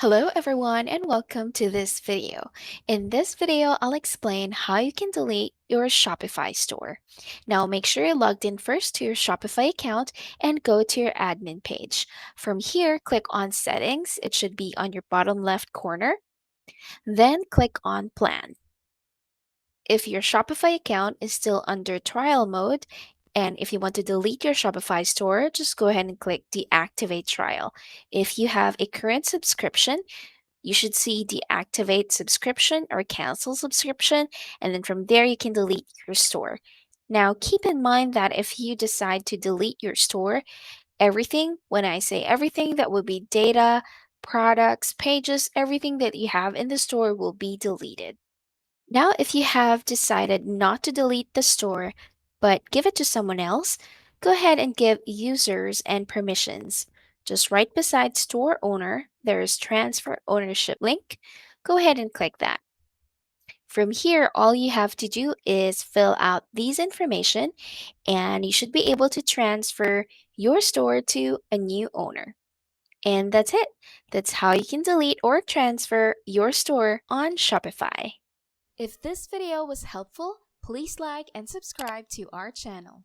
Hello everyone and welcome to this video. In this video, I'll explain how you can delete your Shopify store. Now make sure you're logged in first to your Shopify account and go to your admin page. From here, click on settings. It should be on your bottom left corner. Then click on plan. If your Shopify account is still under trial mode, and if you want to delete your Shopify store, just go ahead and click deactivate trial. If you have a current subscription, you should see deactivate subscription or cancel subscription, and then from there you can delete your store. Now, keep in mind that if you decide to delete your store, everything, when I say everything, that will be data, products, pages, everything that you have in the store will be deleted. Now, if you have decided not to delete the store, but give it to someone else, go ahead and give users and permissions. Just right beside store owner, there is transfer ownership link. Go ahead and click that. From here, all you have to do is fill out these information and you should be able to transfer your store to a new owner. And that's it. That's how you can delete or transfer your store on Shopify. If this video was helpful, please like and subscribe to our channel.